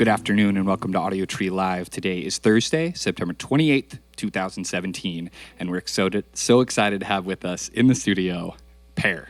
Good afternoon and welcome to Audiotree Live. Today is Thursday, September 28th, 2017, and we're so excited to have with us in the studio, Peaer.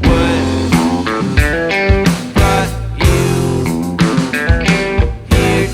What brought you here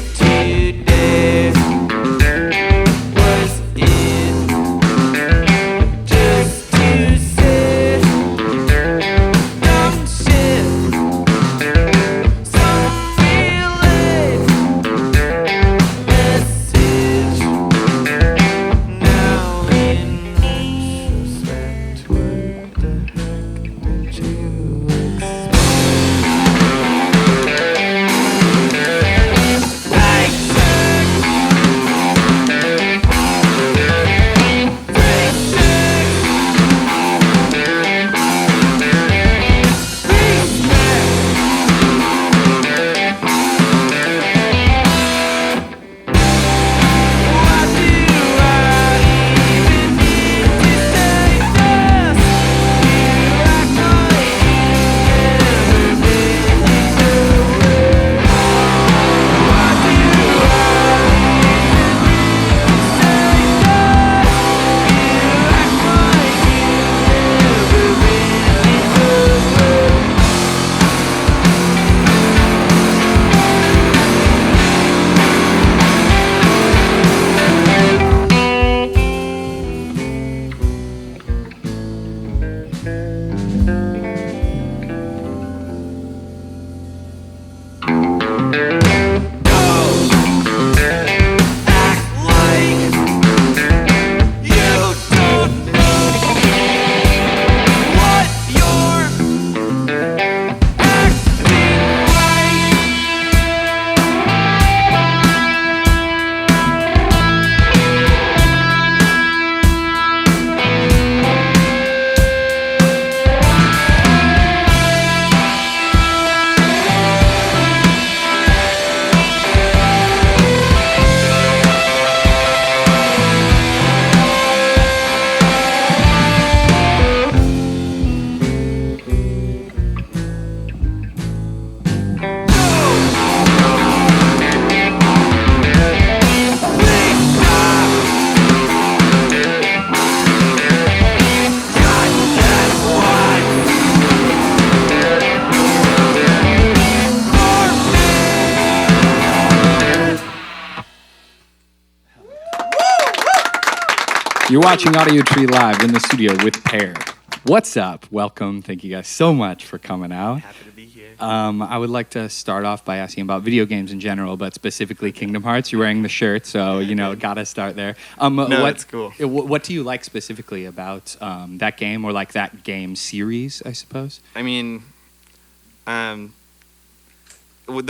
You're watching Audiotree Live in the studio with Peaer. What's up? Welcome. Thank you guys so much for coming out. Happy to be here. I would like to start off by asking about video games in general, but specifically Kingdom Hearts. You're wearing the shirt, so, gotta start there. That's cool. What do you like specifically about that game, or like that game series, I suppose? I mean, the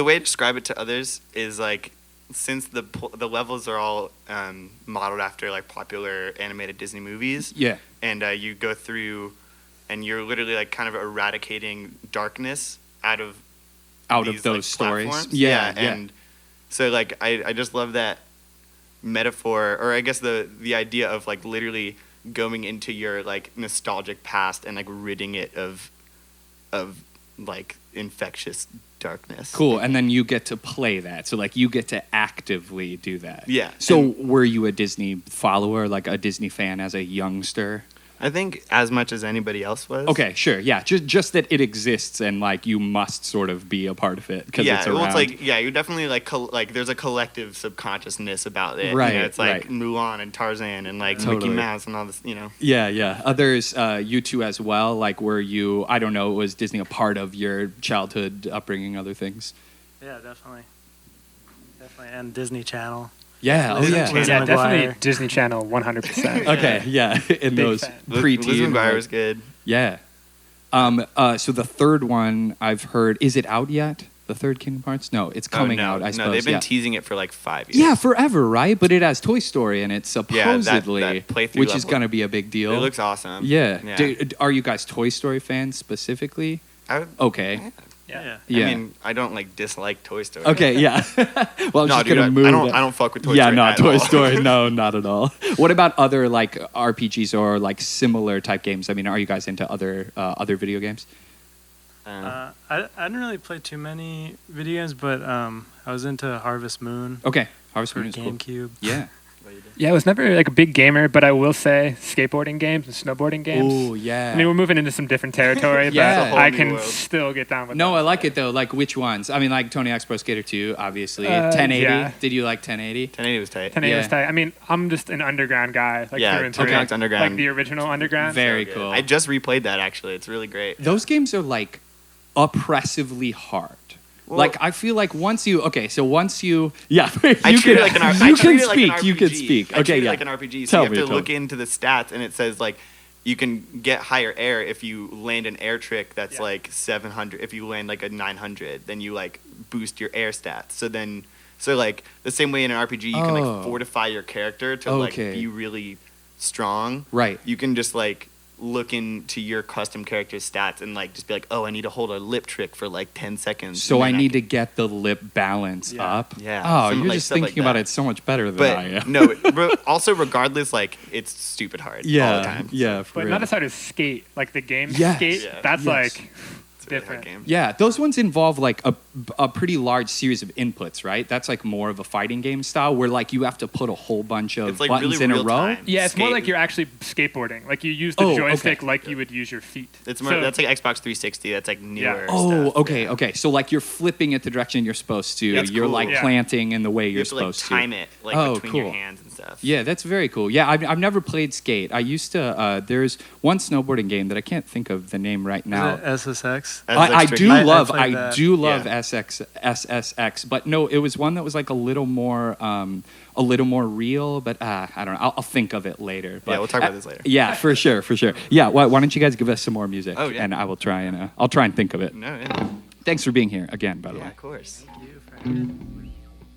way to describe it to others is like, since the levels are all modeled after like popular animated Disney movies, Yeah. and you go through, and you're literally like kind of eradicating darkness out of Those like, stories. platforms. Yeah. And so like I just love that metaphor, or I guess the idea of like literally going into your like nostalgic past and like ridding it of like infectious darkness. Cool, and then you get to play that. So, like, you get to actively do that. Yeah. So, were you a Disney follower, like a Disney fan as a youngster? I think as much as anybody else was. Okay, sure, yeah. Just that it exists and, like, you must sort of be a part of it because it's around. Well, it's like, you definitely, like, there's a collective subconsciousness about it. Right, It's like right. Mulan and Tarzan and, like, Totally. Mickey Mouse and all this, Yeah. Others, you two as well, like, were you, I don't know, was Disney a part of your childhood upbringing, other things? Yeah, definitely. And Disney Channel. Yeah, Lizzie yeah. Lizzie Yeah, definitely McGuire. Disney Channel, 100%. Okay, yeah, in those fan. preteen. Lizzie McGuire like- was good. Yeah. So the third one I've heard, is it out yet? The third Kingdom Hearts? No, it's coming out, I suppose. No, they've been yeah. teasing it for like 5 years. Yeah, forever, right? But it has Toy Story in it, that supposedly, playthrough which is level. going to be a big deal. It looks awesome. Yeah. Are you guys Toy Story fans specifically? Okay. Yeah. Yeah. I mean, I don't like dislike Toy Story. Okay, yeah. Well, I'm No, just dude, going to move. I don't fuck with Toy yeah, Story. not at Toy all. Story. No, not at all. What about other like RPGs or like similar type games? I mean, are you guys into other video games? I didn't really play too many video games, but I was into Harvest Moon Okay, Harvest for Moon is cool. GameCube. Yeah. Yeah, I was never like a big gamer, but I will say skateboarding games and snowboarding games. Oh, yeah. I mean, we're moving into some different territory, Yeah. but It's a I whole can new world. still get down with No, that. I like it though. Like which ones? I mean, like Tony Hawk's Pro Skater 2, obviously. Uh, 1080. yeah. Did you like 1080? 1080 was tight. 1080 was Yeah. tight. I mean, I'm just an underground guy, like Yeah, through and Tony through. Hawk's Underground. Like the original underground. Very Good. cool. I just replayed that actually. It's really great. Those games are like oppressively hard. Well- like I feel like once you yeah, I you treat can it like an R- you I can treat it like an speak. You can RPG. speak. I Okay, treat it yeah. like an RPG. So Tell you have me, to tell look me. into the stats, and it says like you can get higher air if you land an air trick that's Yeah. like 700. If you land like a 900, then you like boost your air stats. So like the same way in an RPG, you can Oh. like fortify your character to like Okay. be really strong. Right. You can just like look into your custom character's stats and like just be like, oh, I need to hold a lip trick for like 10 seconds. So and I then need to get the lip balance Yeah. up. Yeah, Oh, some, you're like, just stuff like thinking about that. it so much better than I But am. no, also regardless, like it's stupid hard all the Yeah. time. Yeah. For But real. not as hard as Skate. Like the game Yes. Skate, Yeah. that's Yes. like It's a really hard different. game. Yeah, those ones involve like a pretty large series of inputs, right? That's like more of a fighting game style where like you have to put a whole bunch of It's like buttons really in a real row. time. Yeah, it's more Skate- like you're actually skateboarding. Like you use the Oh, joystick okay. like you would use your feet. It's more, So- that's like Xbox 360. That's like newer. Oh, stuff. okay, okay. So like you're flipping it the direction you're supposed to. That's You're cool. like Yeah. planting in the way You you're have to like supposed time to. it like Oh, between cool. your hands and stuff. Yeah, that's very cool. Yeah, I've never played Skate. I used to. There's one snowboarding game that I can't think of the name right now. Is it SSX? That's, I like, do tricky. love played I that. do love Yeah. SSX, but no, it was one that was like a little more real. But I don't know. I'll think of it later. But, Yeah, we'll talk about this later. Yeah, for sure. Yeah, why don't you guys give us some more music? Oh, yeah. And I will try and I'll try and think of it. No, yeah. Thanks for being here again, by the Yeah, way. of course. Thank you for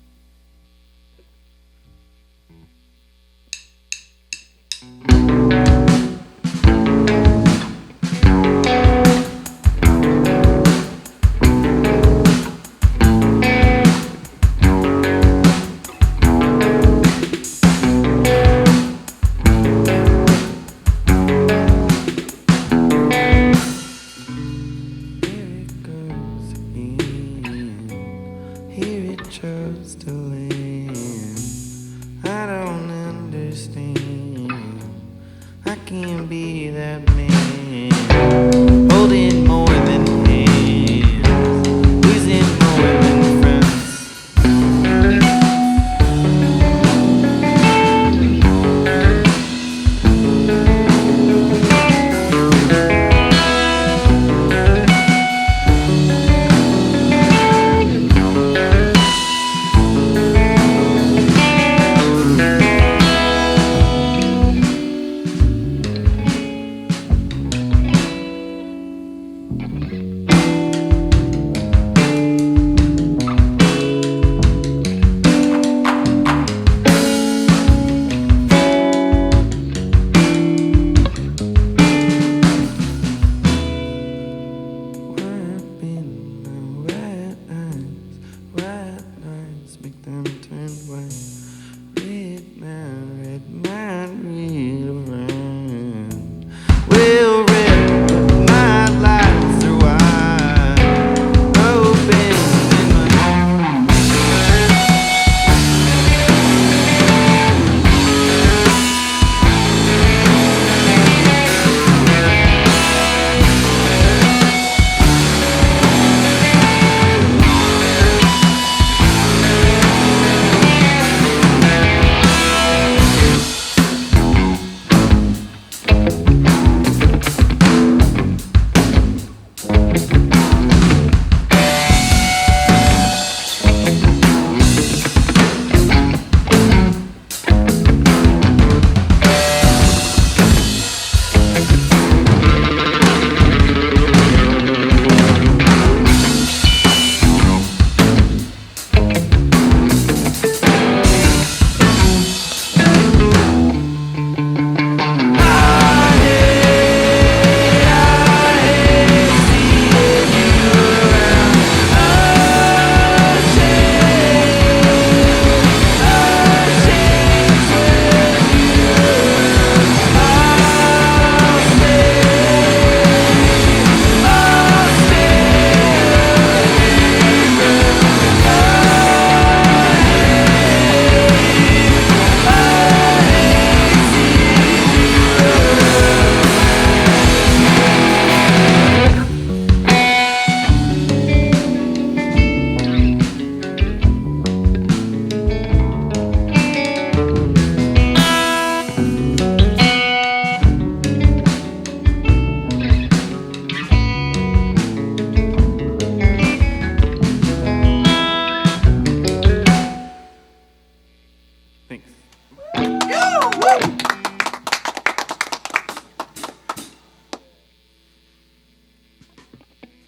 Here it goes in, here it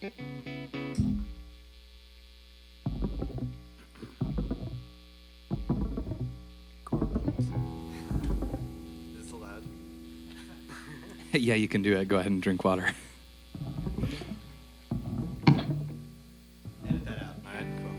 Is this allowed? Yeah, you can do it. Go ahead and drink water. Edit that out. All right, cool.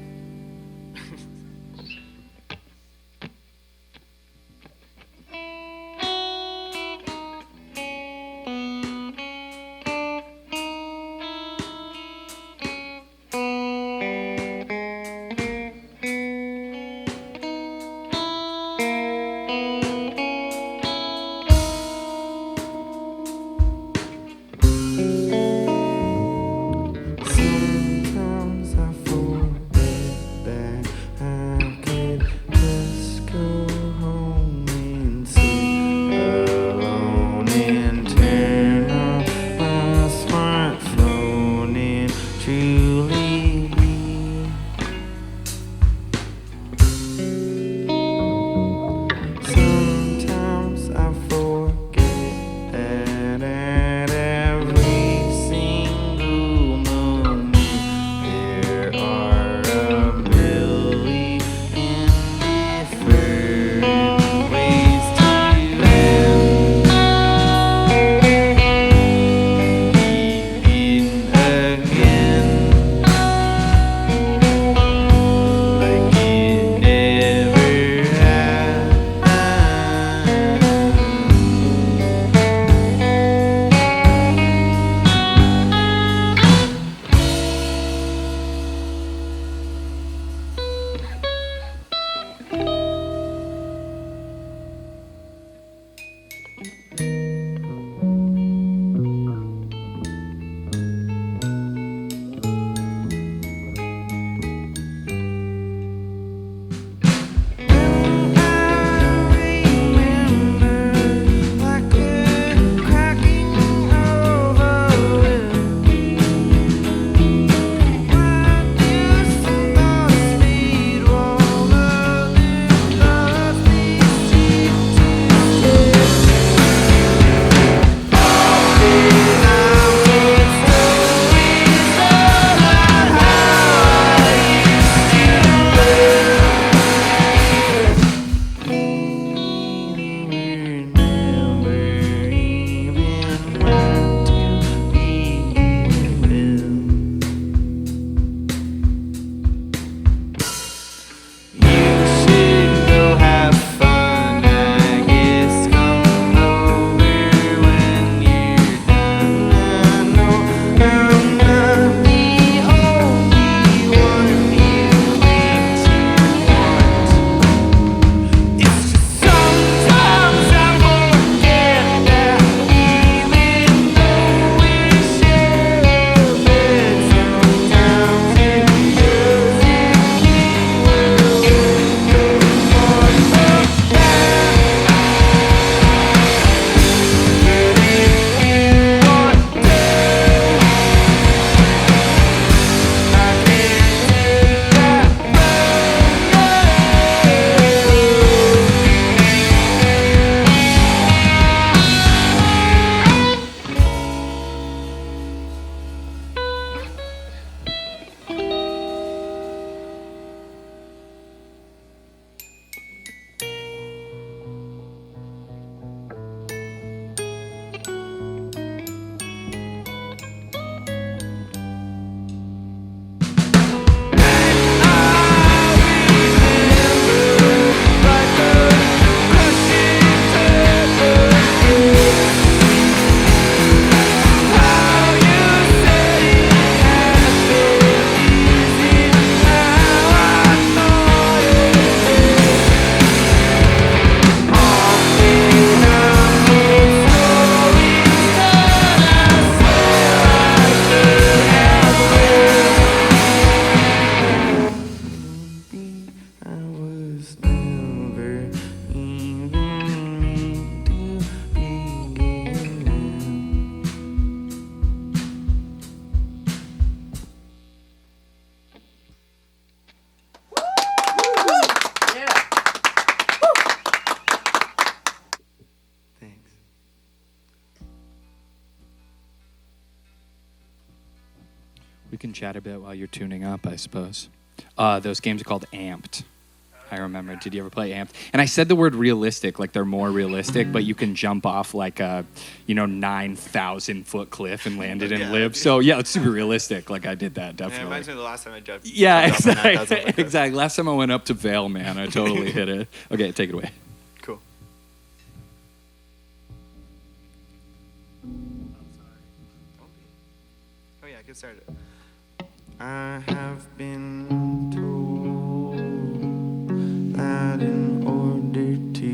We can chat a bit while you're tuning up, I suppose. Those games are called Amped. I remember. Did you ever play Amped? And I said the word realistic, like they're more realistic, but you can jump off like a, 9,000-foot cliff and land it and Yeah. live. So yeah, it's super realistic. Like I did that, Yeah, it definitely. reminds me of the last time I jumped. Yeah, jumped off a 9,000 exactly. foot cliff. Exactly. Last time I went up to Vail, man, I totally hit it. Okay, take it away. Cool. Oh yeah, get started. I have been told that in order to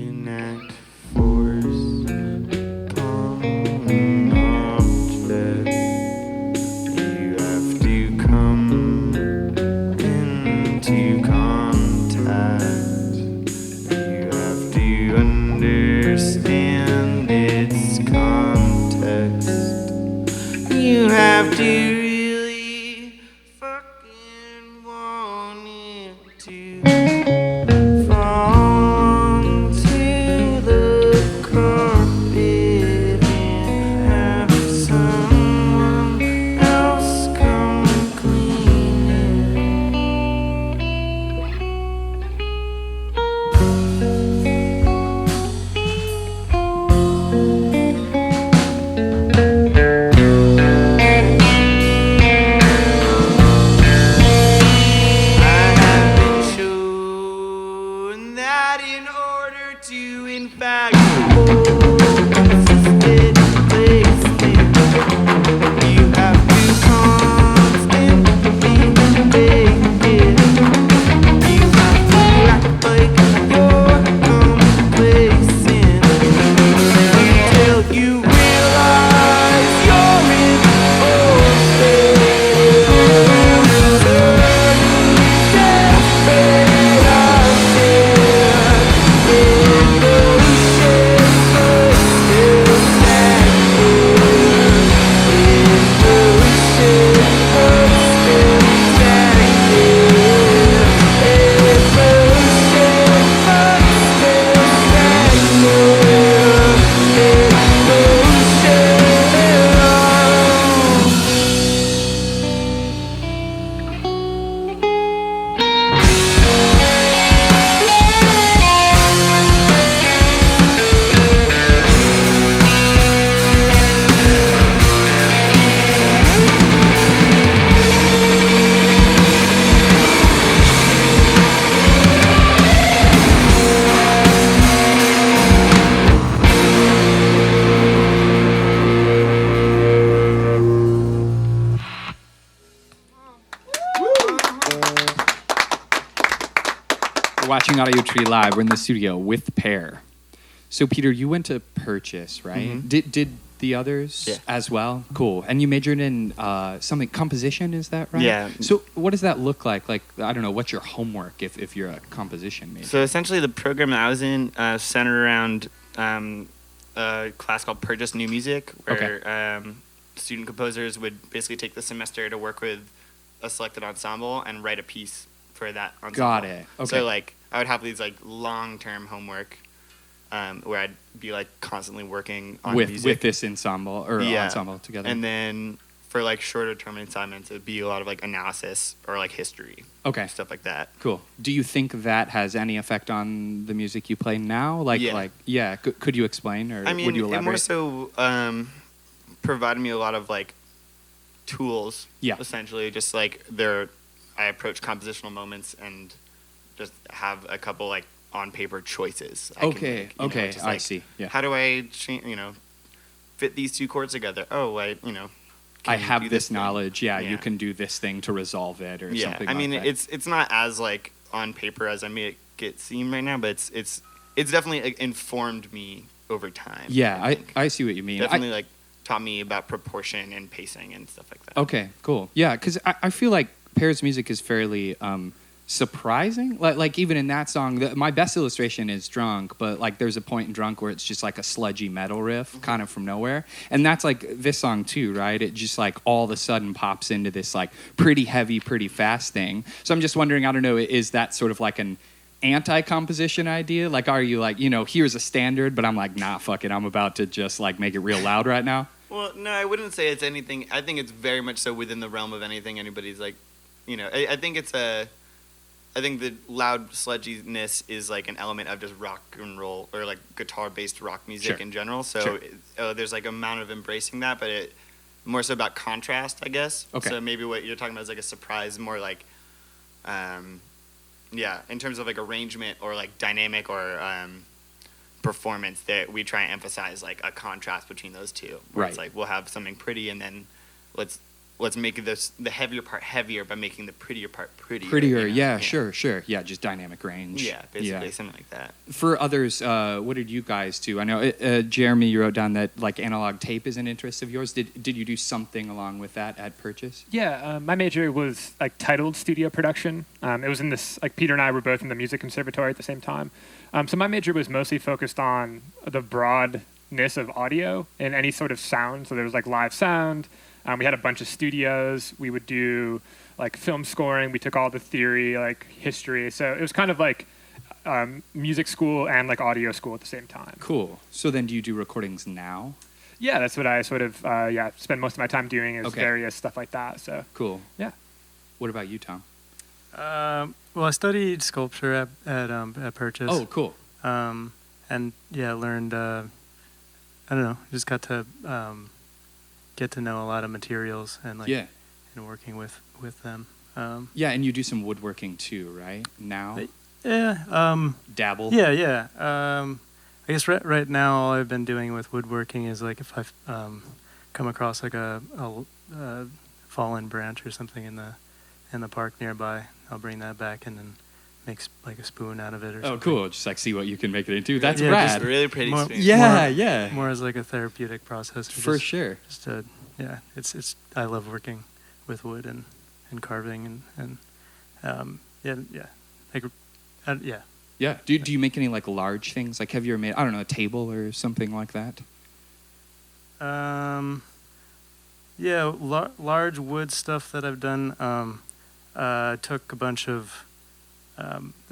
enact force upon an object, you have to come into contact. You have to understand its context. You have to really fucking want it to fall to the carpet and have someone else come clean it. I have been shown that in order to, in fact, hold consistent placement, you have to constantly make it. You have to act like you're complacent until you realize you're in orbit. We're watching Audiotree live. We're in the studio with Peaer. So, Peter, you went to Purchase, right? Mhm. Did the others Yeah. as well? Cool. And you majored in something, composition, is that right? Yeah. So, what does that look like? Like, I don't know, what's your homework if you're a composition major? So essentially, the program that I was in centered around a class called Purchase New Music, where student composers would basically take the semester to work with a selected ensemble and write a piece for that ensemble. Got it. Okay. So like, I would have these like long-term homework where I'd be like constantly working on music with this ensemble or Yeah. ensemble together. and then for like shorter term assignments, it'd be a lot of like analysis or like history, okay. stuff like that. Cool. Do you think that has any effect on the music you play now? Yeah. Could you explain, or I mean, would you it elaborate? more so provided me a lot of like tools. Yeah. Essentially, just like I approach compositional moments and just have a couple like on paper choices. I can Okay. make, you know, Okay. just, I like, see. Yeah. How do I, fit these two chords together? Oh, I can have do this thing. knowledge. Yeah, you Yeah. can do this thing to resolve it, or Yeah, something. I mean, like that. it's not as like on paper as I make it seem right now, but it's definitely like, informed me over time. Yeah, think. I see what you mean. Definitely like taught me about proportion and pacing and stuff like that. Okay, cool. Yeah, because I feel like Pear's music is fairly surprising. Like even in that song, my best illustration is Drunk, but like there's a point in Drunk where it's just like a sludgy metal riff kind of from nowhere. And that's like this song too, right? It just like all of a sudden pops into this like pretty heavy, pretty fast thing. So I'm just wondering, I don't know, is that sort of like an anti-composition idea? Like, are you like, here's a standard, but I'm like, nah, fuck it, I'm about to just like make it real loud right now? Well, no, I wouldn't say it's anything. I think it's very much so within the realm of anything anybody's like, I think I think the loud sludginess is like an element of just rock and roll or like guitar-based rock music in general. So there's like amount of embracing that, but it more so about contrast, I guess. Okay. So maybe what you're talking about is like a surprise, more like, in terms of like arrangement or like dynamic or performance, that we try and emphasize like a contrast between those two. Where It's like we'll have something pretty, and then let's make the heavier part heavier by making the prettier part prettier. Sure. Yeah, just dynamic range. Yeah, basically something like that. For others, what did you guys do? I know, Jeremy, you wrote down that like analog tape is an interest of yours. Did you do something along with that at Purchase? Yeah, my major was like titled studio production. It was in this, like Peter and I were both in the music conservatory at the same time. So my major was mostly focused on the broadness of audio and any sort of sound. So there was like live sound. We had a bunch of studios. We would do like film scoring. We took all the theory, like history. So it was kind of like music school and like audio school at the same time. Cool. So then do you do recordings now? Yeah, that's what I sort of spend most of my time doing is various stuff like that. So cool. Yeah. What about you, Tom? Well, I studied sculpture at Purchase. Oh, cool. And learned. I don't know. Just got to get to know a lot of materials and and working with them. And you do some woodworking too, right? Now. Dabble. Yeah. I guess right now all I've been doing with woodworking is like if I've come across like a fallen branch or something in the park nearby, I'll bring that back and then make like a spoon out of it or something. Oh, cool. Just like see what you can make it into. That's rad. rad. Just really pretty spoon. More as like a therapeutic process. For sure. Just it's I love working with wood and carving and Yeah. Do you make any like large things? Like have you ever made, I don't know, a table or something like that? Large wood stuff that I've done. Took a bunch of.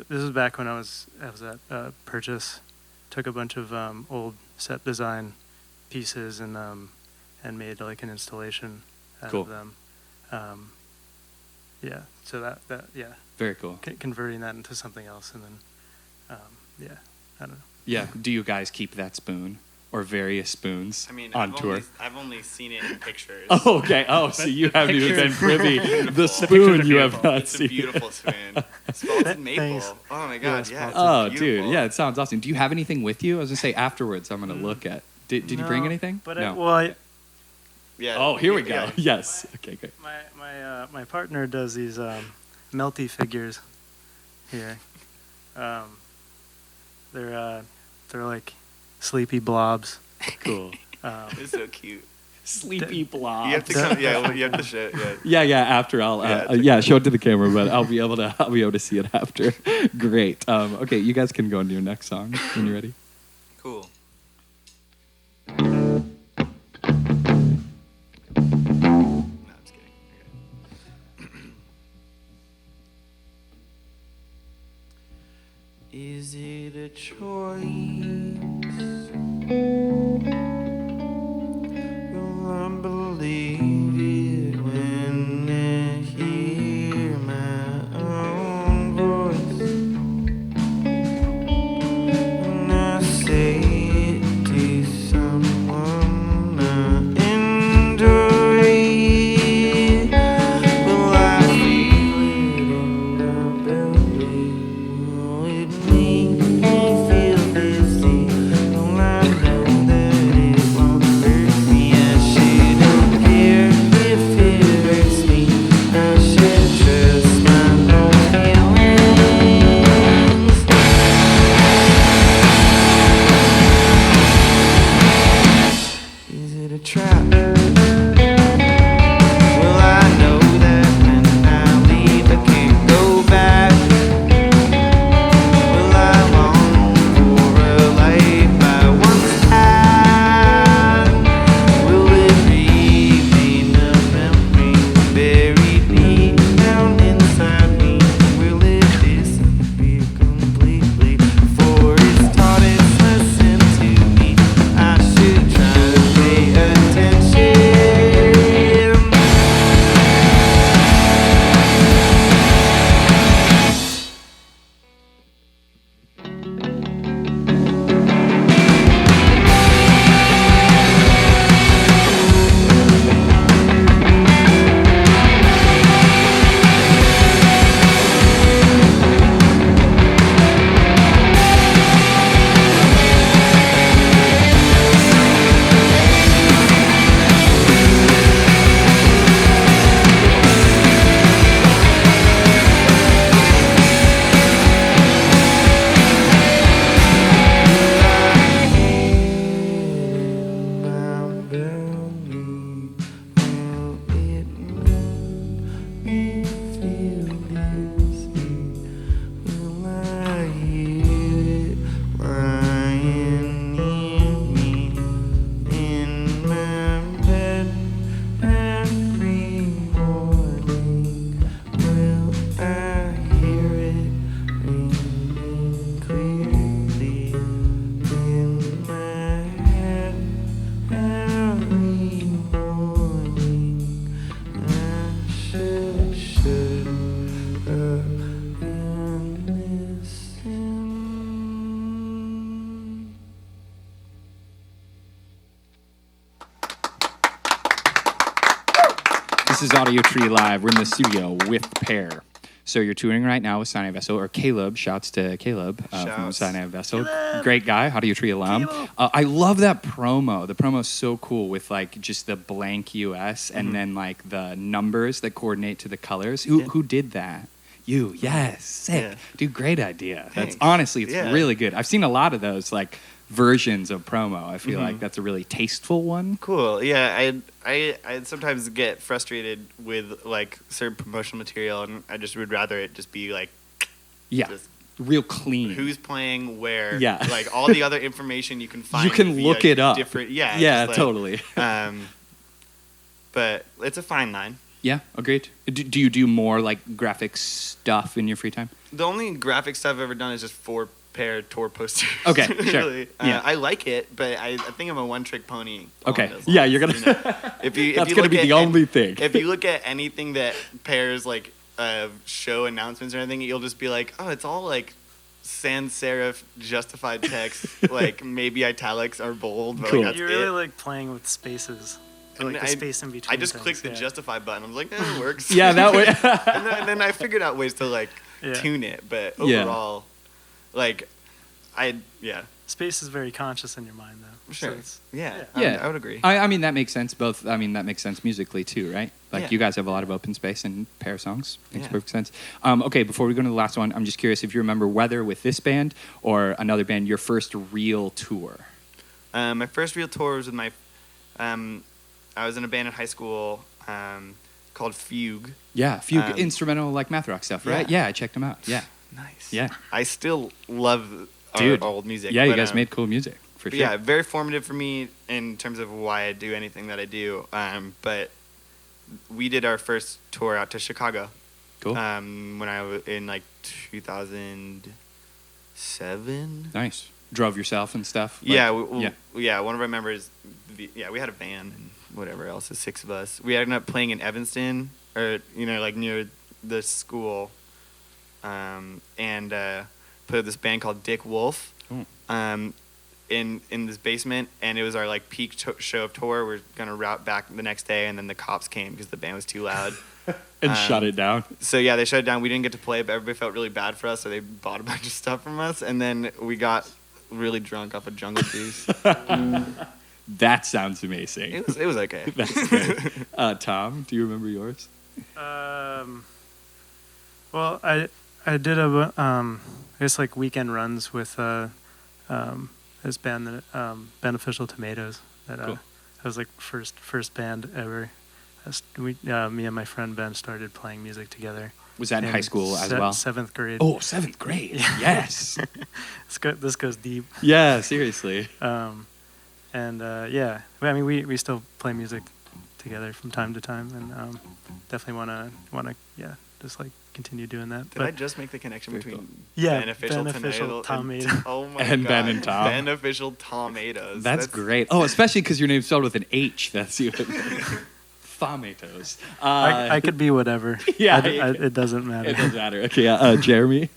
This is back when I was at Purchase. Took a bunch of old set design pieces and made like an installation out of them. So that Very cool. Converting that into something else and then I don't know. Yeah. Do you guys keep that spoon or various spoons on tour? I've only seen it in pictures. Oh, okay. Oh, so you haven't even been privy. The spoon you have not It's seen. a beautiful spoon. It's malted maple. Thanks. Oh my god, yeah. Oh, It's dude. beautiful. Yeah, it sounds awesome. Do you have anything with you? I was going to say afterwards I'm going to look at. Did you bring anything? But no. Yeah. Oh, here we go. Yeah. Yes. Okay, great. My partner does these melty figures here. They're like sleepy blobs. Cool. It's so cute. Sleepy blob. You have to come. Yeah, you have to show it. Yeah. After I'll show it to the camera, but I'll be able to see it after. Great. Okay, you guys can go into your next song when you're ready. Cool. No, I'm just kidding. Okay. Is it a choice? Will I believe it when I hear my own voice? When I say it to someone I enjoy, will I feel it in the belly? Will it make me feel dizzy? This is Audiotree Live. We're in the studio with Peaer. So you're touring right now with I.H.S.Y.A, or Caleb. Shouts to Caleb from Shouts. I.H.S.Y.A. Great guy, Audiotree alum. I love that promo. The promo's so cool with like just the blank US and then like the numbers that coordinate to the colors. Who did that? You, yes, sick. Yeah. Dude, great idea. Thanks. That's honestly, it's Yeah. really good. I've seen a lot of those like versions of promo. I feel like that's a really tasteful one. Cool. Yeah, I sometimes get frustrated with like certain promotional material, and I just would rather it just be like Yeah, just real clean. who's playing where. Yeah. Like all the other information you can find. You can via look it up. Different. Yeah. Yeah, just, like, totally. But it's a fine line. Yeah, agreed. Do you do more like graphic stuff in your free time? The only graphic stuff I've ever done is just 4 pair tour posters. Okay, sure. Really. Yeah. I like it, but I think I'm a one-trick pony. Okay. along those Yeah, lines, you're gonna. you know? If you That's you gonna look be at the only thing. If you look at anything that pairs like show announcements or anything, you'll just be like, oh, it's all like sans serif justified text, like maybe italics are bold, but Cool. like, that's You really it. like playing with spaces. Or, And like the space in between. I just things, clicked the yeah. justify button. I was like, it works. Yeah, that way. and then I figured out ways to like Yeah. tune it, but Yeah. overall, like, yeah. Space is very conscious in your mind, though. Sure. So it's, Yeah. Yeah. I would agree. I mean, that makes sense. Both. I mean, that makes sense musically too, right? Like Yeah. you guys have a lot of open space and pair songs. Makes Yeah. perfect sense. Okay, before we go to the last one, I'm just curious if you remember whether with this band or another band, your first real tour. My first real tour was with my. I was in a band in high school called Fugue. Yeah, fugue instrumental like math rock stuff, right? Yeah. Yeah, I checked them out. Yeah, Nice. yeah. I still love Dude. our old music. Yeah, you but, guys made cool music for but sure. yeah, very formative for me in terms of why I do anything that I do. But we did our first tour out to Chicago. Cool. When I was in like 2007. Nice. Drove yourself and stuff. Like- Yeah, yeah. yeah. One of our members, we had a van and whatever else, 6 of us. We ended up playing in Evanston, or like near the school, and put this band called Dick Wolf, in this basement, and it was our like peak show of tour. We're gonna route back the next day, and then the cops came because the band was too loud. And shut it down. So yeah, they shut it down. We didn't get to play, but everybody felt really bad for us, so they bought a bunch of stuff from us, and then we got really drunk off of jungle juice. That sounds amazing. It was okay. That's great. Tom, do you remember yours? well, I did I guess like weekend runs with this band that Beneficial Tomatoes. That Cool. that was like first band ever. Me and my friend Ben started playing music together. Was that in high school as well? 7th grade. Oh, 7th grade. Yes. This goes deep. Yeah, seriously. Yeah, I mean we still play music together from time to time, and definitely wanna just like continue doing that. Did I just make the connection between Yeah, Beneficial Beneficial Tomato Tomato. oh my And god, Ben and Tom. Beneficial Tomatoes. That's great. Oh, especially because your name's spelled with an H. That's even. Tomatoes. I could be whatever. Yeah, it doesn't matter. It doesn't matter. Okay, Jeremy.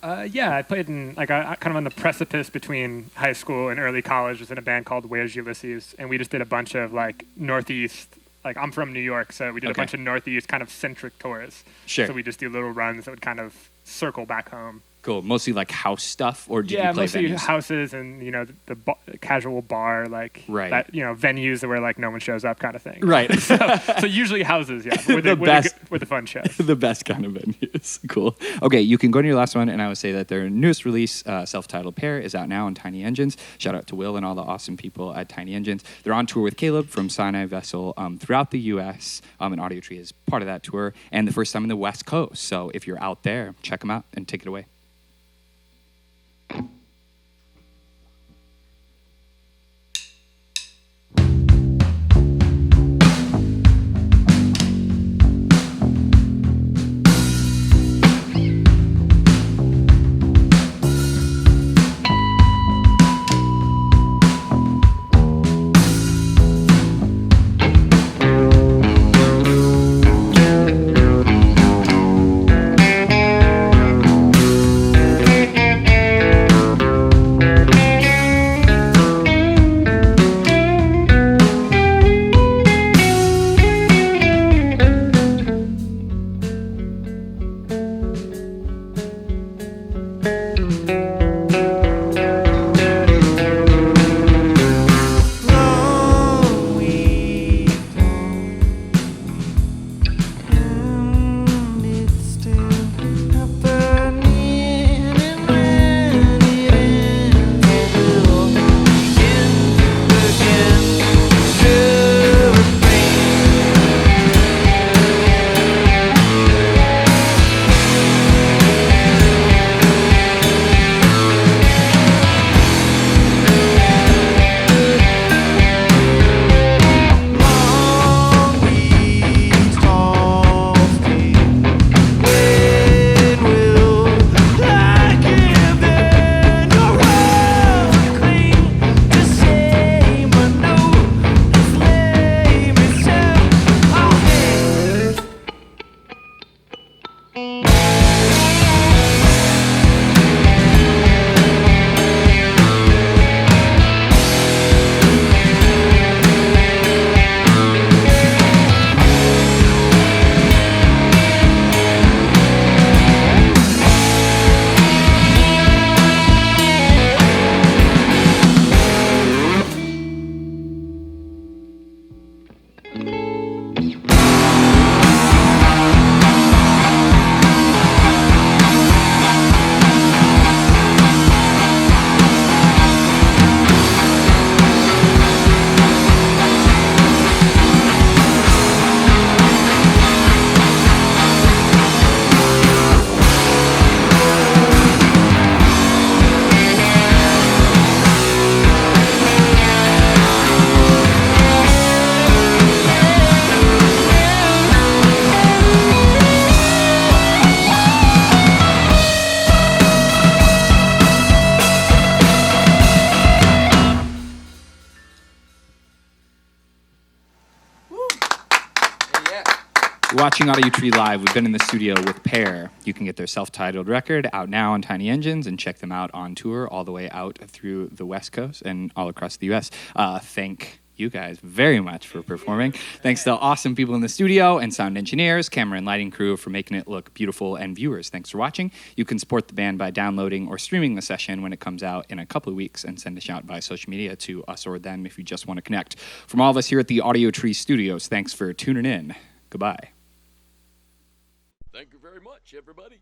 Yeah, I played in I kind of on the precipice between high school and early college. Was in a band called I.H.S.Y.A, and we just did a bunch of like Northeast. Like I'm from New York, so we did a bunch of Northeast kind of centric tours. Sure. So we just do little runs that would kind of circle back home. Cool. Mostly like house stuff, or did you play mostly venues? houses and the casual bar, like Right. that, venues where like no one shows up, kind of thing. Right. So usually houses, yeah, with the fun shows. The best kind of venues. Cool. Okay, you can go to your last one, and I would say that their newest release, self-titled Peaer, is out now on Tiny Engines. Shout out to Will and all the awesome people at Tiny Engines. They're on tour with Caleb from I.H.S.Y.A throughout the U.S., and Audiotree is part of that tour, and the first time in the West Coast. So if you're out there, check them out and take it away. You're watching Audiotree Live. We've been in the studio with Peaer. You can get their self-titled record out now on Tiny Engines and check them out on tour all the way out through the West Coast and all across the U.S. Thank you guys very much for performing. Thanks to awesome people in the studio and sound engineers, camera and lighting crew for making it look beautiful, and viewers, thanks for watching. You can support the band by downloading or streaming the session when it comes out in a couple of weeks, and send a shout by social media to us or them if you just want to connect. From all of us here at the Audiotree Studios, thanks for tuning in. Goodbye. Thank you very much, everybody.